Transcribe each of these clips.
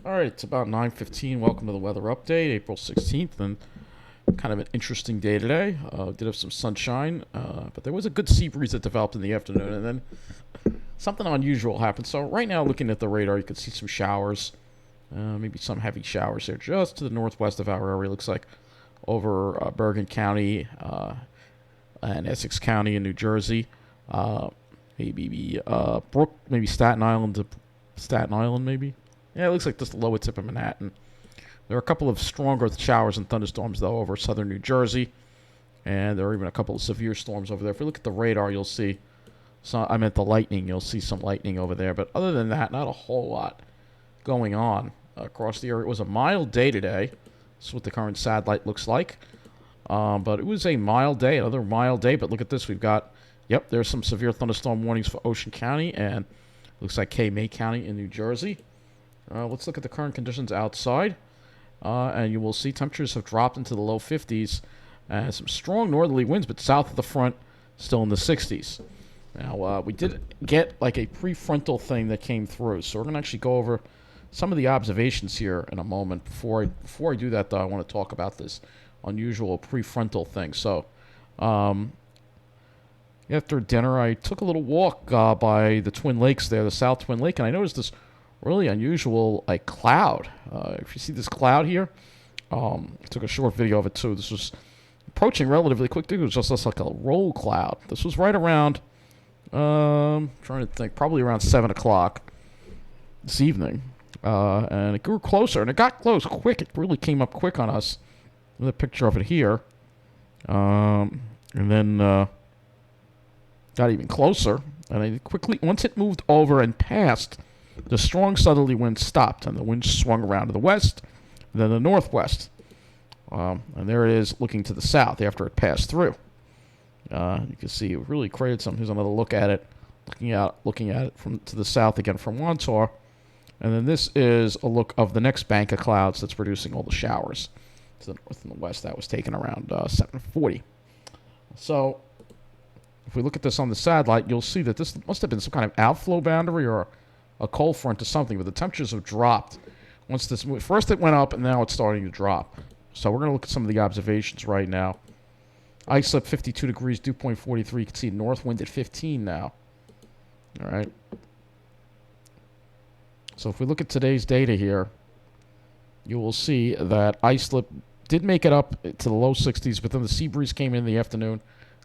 All right, it's about 9:15. Welcome to the weather update, April 16th, and kind of an interesting day today. Did have some sunshine, but there was a good sea breeze that developed in the afternoon, and then something unusual happened. So right now, looking at the radar, you can see some showers, maybe some heavy showers there, just to the northwest of our area. Looks like over Bergen County and Essex County in New Jersey. Uh, maybe Staten Island maybe. Yeah, it looks like just the lower tip of Manhattan. There are a couple of stronger showers and thunderstorms, though, over southern New Jersey. And there are even a couple of severe storms over there. If you look at the radar, you'll see. I meant the lightning. You'll see some lightning over there. But other than that, not a whole lot going on across the area. It was a mild day today. That's what the current satellite looks like. But it was a mild day, another mild day. But look at this. We've got, there's some severe thunderstorm warnings for Ocean County. And looks like May County in New Jersey. Let's look at the current conditions outside. And you will see temperatures have dropped into the low 50s. Some strong northerly winds, but south of the front, still in the 60s. Now, we did get like a pre-frontal thing that came through. So we're going to actually go over some of the observations here in a moment. Before I do that, though, I want to talk about this unusual pre-frontal thing. So, after dinner, I took a little walk by the Twin Lakes there, the South Twin Lake, and I noticed this really unusual cloud. If you see this cloud here, I took a short video of it too. This was approaching relatively quick. It was just like a roll cloud. This was right around, trying to think, probably around 7 o'clock this evening. And it grew closer, and it got close quick. It really came up quick on us. There's a picture of it here. And then got even closer. And I quickly, once it moved over and passed, the strong southerly wind stopped, and the wind swung around to the west, and then the northwest. And there it is looking to the south after it passed through. You can see it really created something. Here's another look at it, looking at it from to the south again from Wantar. And then this is a look of the next bank of clouds that's producing all the showers to the north and the west. That was taken around 7:40. So if we look at this on the satellite, you'll see that this must have been some kind of outflow boundary or a cold front or something, but the temperatures have dropped. First it went up, and now it's starting to drop. So we're going to look at some of the observations right now. Islip 52 degrees, dew point 43. You can see north wind at 15 now. All right. So if we look at today's data here, you will see that Islip did make it up to the low 60s, but then the sea breeze came in the afternoon,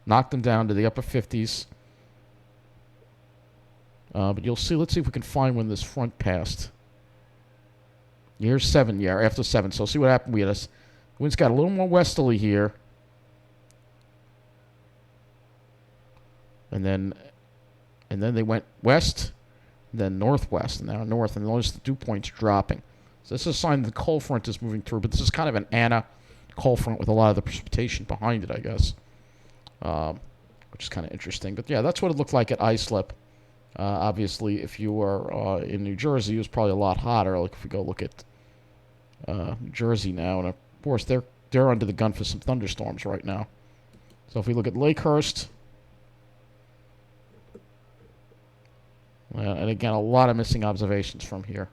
knocked them down to the upper 50s. But you'll see, let's see if we can find when this front passed. Here's 7, after 7. So see what happened. Winds got a little more westerly here. And then they went west, then northwest, and now north, and notice the dew point's dropping. So this is a sign the cold front is moving through, but this is kind of an Anna cold front with a lot of the precipitation behind it, I guess. Which is kind of interesting. But yeah, that's what it looked like at Islip. Obviously, if you were in New Jersey, it was probably a lot hotter. Like if we go look at New Jersey now, and of course they're under the gun for some thunderstorms right now. So if we look at Lakehurst, and again, a lot of missing observations from here.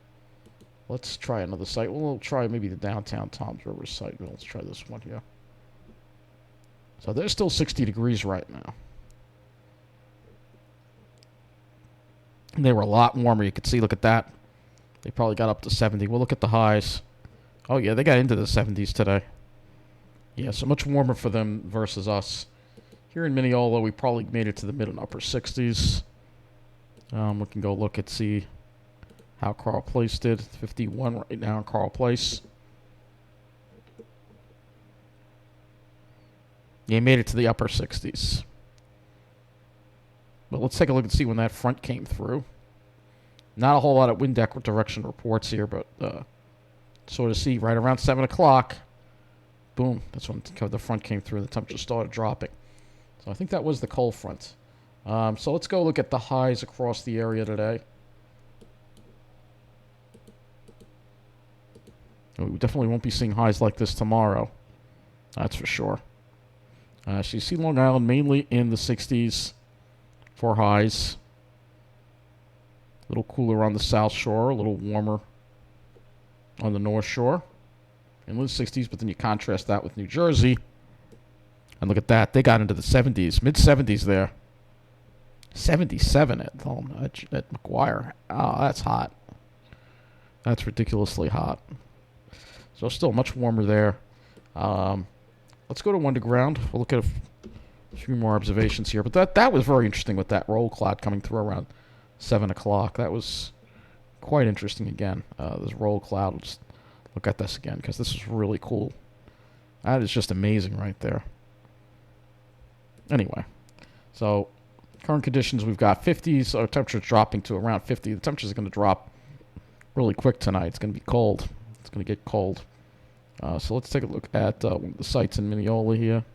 Let's try another site. We'll try maybe the downtown Toms River site. Let's try this one here. So there's still 60 degrees right now. They were a lot warmer. You could see, look at that. They probably got up to 70. We'll look at the highs. Oh, yeah, they got into the 70s today. Yeah, so much warmer for them versus us. Here in Mineola, we probably made it to the mid and upper 60s. We can go look and see how Carl Place did. 51 right now in Carl Place. Yeah, made it to the upper 60s. But let's take a look and see when that front came through. Not a whole lot of wind direction reports here, but sort of see right around 7 o'clock. Boom. That's when the front came through and the temperature started dropping. So I think that was the cold front. So let's go look at the highs across the area today. We definitely won't be seeing highs like this tomorrow. That's for sure. So you see Long Island mainly in the 60s. for highs. A little cooler on the South Shore, a little warmer on the North Shore in the 60s, but then you contrast that with New Jersey, and look at that. They got into the 70s, mid-70s there. 77 at McGuire. Oh, that's hot. That's ridiculously hot. So still much warmer there. Let's go to underground. We'll look at a few more observations here. But that was very interesting with that roll cloud coming through around 7 o'clock. That was quite interesting again. This roll cloud. We'll just look at this again because this is really cool. That is just amazing right there. Anyway, so current conditions, we've got 50s. Our temperature's dropping to around 50. The temperature's going to drop really quick tonight. It's going to be cold. It's going to get cold. So let's take a look at one of the sites in Mineola here.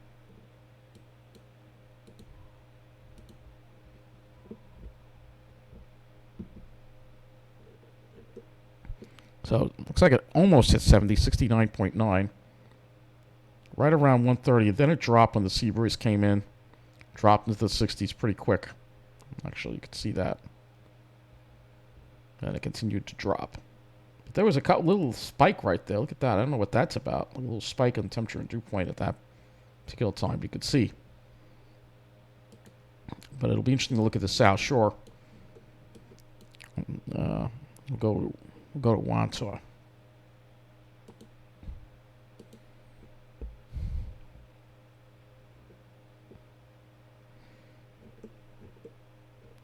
So it looks like it almost hit 70, 69.9. Right around 1:30. Then it dropped when the sea breeze came in. Dropped into the 60s pretty quick. Actually, you can see that. And it continued to drop. But there was a little spike right there. Look at that. I don't know what that's about. A little spike in temperature and dew point at that particular time. You could see. But it'll be interesting to look at the South Shore. We'll go to Wantor.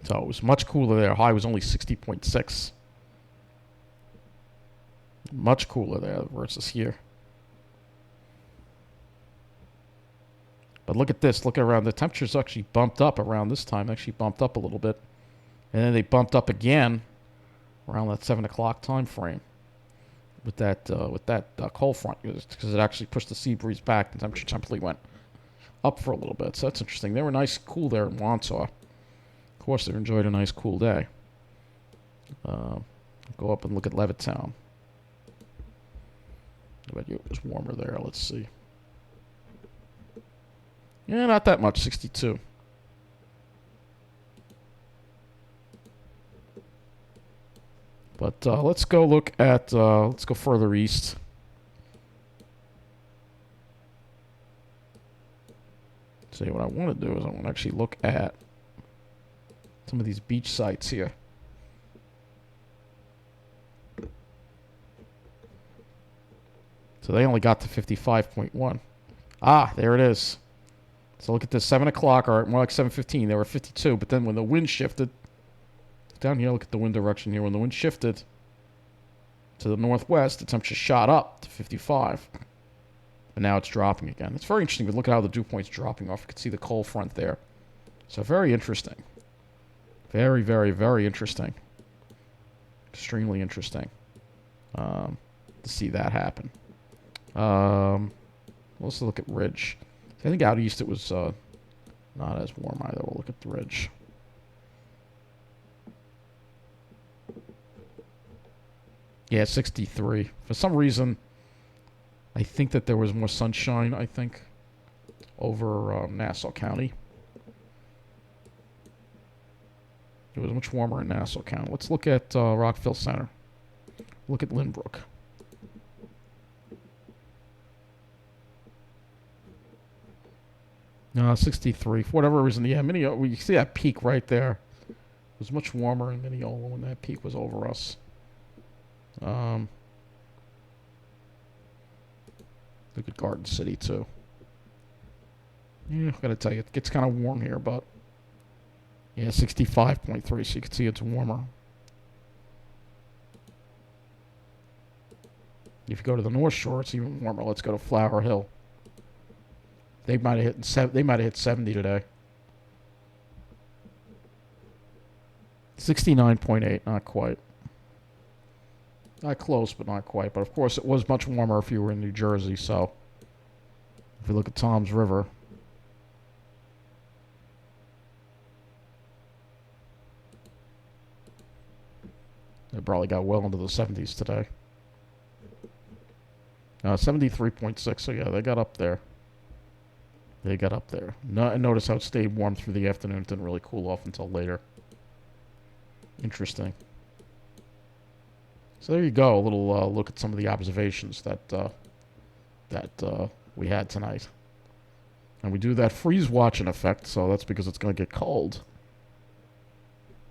So it was much cooler there. High was only 60.6. Much cooler there versus here. But look at this. Look around. The temperatures actually bumped up around this time. Actually bumped up a little bit. And then they bumped up again around that 7 o'clock time frame with that cold front, because it actually pushed the sea breeze back. The temperature simply went up for a little bit. So that's interesting. They were nice cool there in Wantor. Of course, they enjoyed a nice cool day. Go up and look at Levittown. I bet you it was warmer there. Let's see. Yeah, not that much. 62. But let's go look at, let's go further east. See, what I want to do is I want to actually look at some of these beach sites here. So they only got to 55.1. Ah, there it is. So look at this, 7 o'clock, or more like 7:15. They were 52, but then when the wind shifted, down here, look at the wind direction here. When the wind shifted to the northwest, the temperature shot up to 55. But now it's dropping again. It's very interesting, but look at how the dew point's dropping off. You can see the cold front there. So very interesting. Very, very, very interesting. Extremely interesting to see that happen. Let's look at Ridge. I think out east it was not as warm either. We'll look at the Ridge. Yeah, 63. For some reason, I think that there was more sunshine, I think, over Nassau County. It was much warmer in Nassau County. Let's look at Rockville Center. Look at Lynbrook. No, 63. For whatever reason, yeah, Mineola, you see that peak right there. It was much warmer in Mineola when that peak was over us. Look at Garden City, too. Yeah, I gotta tell you, it gets kind of warm here, but... Yeah, 65.3, so you can see it's warmer. If you go to the North Shore, it's even warmer. Let's go to Flower Hill. They might have hit 70 today. 69.8, not quite. Not close, but not quite. But of course, it was much warmer if you were in New Jersey. So, if you look at Tom's River, it probably got well into the 70s today. 73.6. So yeah, they got up there. They got up there. Notice how it stayed warm through the afternoon. It didn't really cool off until later. Interesting. So there you go. A little look at some of the observations that we had tonight. And we do that freeze watch in effect, so that's because it's going to get cold.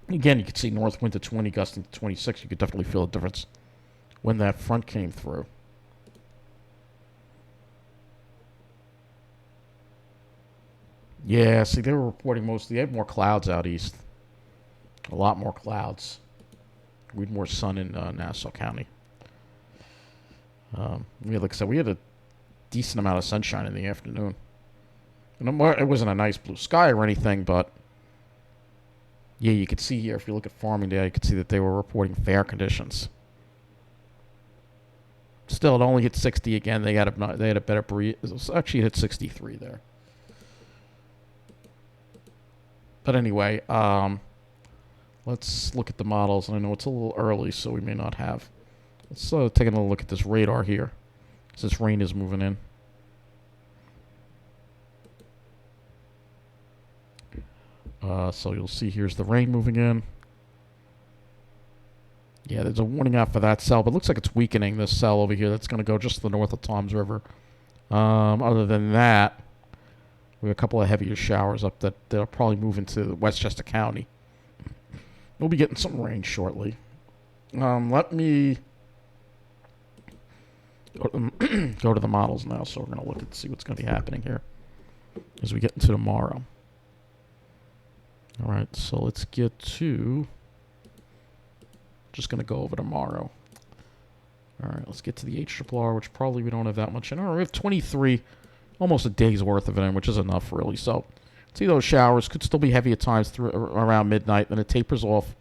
Again, you can see north wind to 20, gusting to 26. You could definitely feel a difference when that front came through. Yeah, see, they were reporting mostly. They had more clouds out east. A lot more clouds. We had more sun in Nassau County. Like I said, we had a decent amount of sunshine in the afternoon. And it wasn't a nice blue sky or anything, but yeah, you could see here, if you look at Farmingdale, you could see that they were reporting fair conditions. Still, it only hit 60 again. They had a better breeze. It actually hit 63 there. But anyway, let's look at the models. And I know it's a little early, so we may not have. Let's take a look at this radar here. This rain is moving in. So you'll see here's the rain moving in. Yeah, there's a warning out for that cell, but it looks like it's weakening this cell over here. That's going to go just to the north of Toms River. Other than that, we have a couple of heavier showers up that'll probably move into Westchester County. We'll be getting some rain shortly. Let me go to the models now. So we're going to look and see what's going to be happening here as we get into tomorrow. All right, so let's get to... Just going to go over tomorrow. All right, let's get to the HRRR, which probably we don't have that much in. All right, we have 23, almost a day's worth of it in, which is enough, really. So, see those showers. Could still be heavy at times through around midnight. Then it tapers off.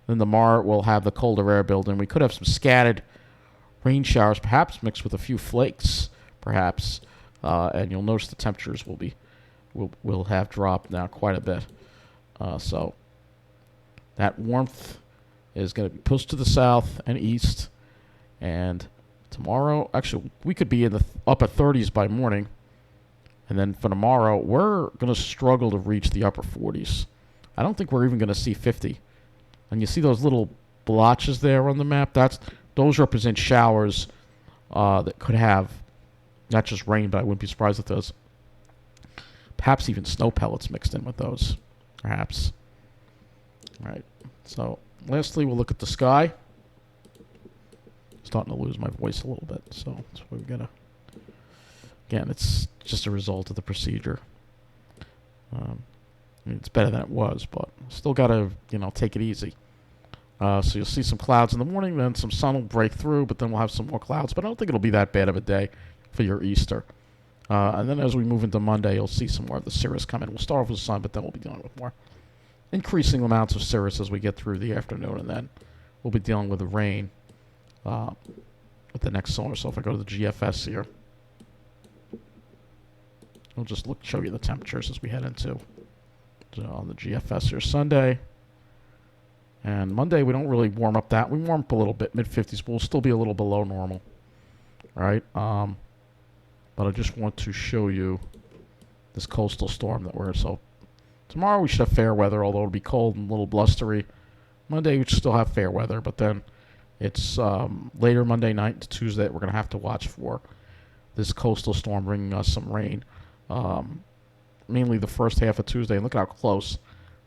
Then tomorrow we'll have the colder air building. We could have some scattered rain showers, perhaps mixed with a few flakes, perhaps. And you'll notice the temperatures will have dropped now quite a bit. So that warmth is going to be pushed to the south and east. And tomorrow, actually, we could be in the upper 30s by morning. And then for tomorrow, we're going to struggle to reach the upper 40s. I don't think we're even going to see 50. And you see those little blotches there on the map? Those represent showers that could have not just rain, but I wouldn't be surprised if there's perhaps even snow pellets mixed in with those. Perhaps. All right. So, lastly, we'll look at the sky. Starting to lose my voice a little bit, so that's why we gotta. Again, it's just a result of the procedure. It's better than it was, but still gotta, take it easy. So you'll see some clouds in the morning, then some sun will break through, but then we'll have some more clouds. But I don't think it'll be that bad of a day for your Easter. And then as we move into Monday, you'll see some more of the cirrus come in. We'll start off with sun, but then we'll be dealing with more increasing amounts of cirrus as we get through the afternoon, and then we'll be dealing with the rain with the next solar. So if I go to the GFS here, I'll just show you the temperatures as we head into on the GFS here. Sunday and Monday, we don't really warm up that. We warm up a little bit, mid-50s, but we'll still be a little below normal. All right. But I just want to show you this coastal storm that we're so. Tomorrow we should have fair weather, although it'll be cold and a little blustery. Monday we should still have fair weather, but then it's later Monday night to Tuesday we're going to have to watch for this coastal storm bringing us some rain. Mainly the first half of Tuesday. And look how close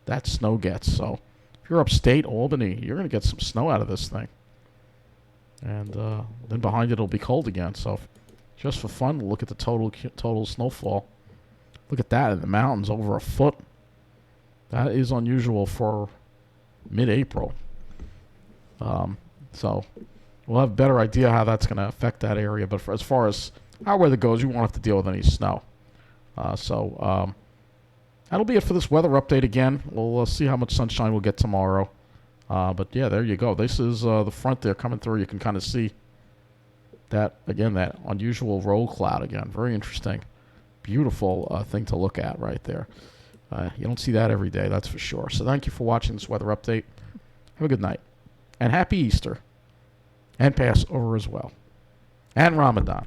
that snow gets. So if you're upstate, Albany, you're going to get some snow out of this thing. And then behind it it'll be cold again. So just for fun, we'll look at the total snowfall. Look at that in the mountains, over a foot. That is unusual for mid-April. So we'll have a better idea how that's going to affect that area. But as far as our weather goes, we won't have to deal with any snow. So that'll be it for this weather update again. We'll see how much sunshine we'll get tomorrow. But yeah, there you go. This is the front there coming through. You can kind of see that, again, that unusual roll cloud again. Very interesting. Beautiful thing to look at right there. You don't see that every day, that's for sure. So thank you for watching this weather update. Have a good night. And happy Easter. And Passover as well. And Ramadan.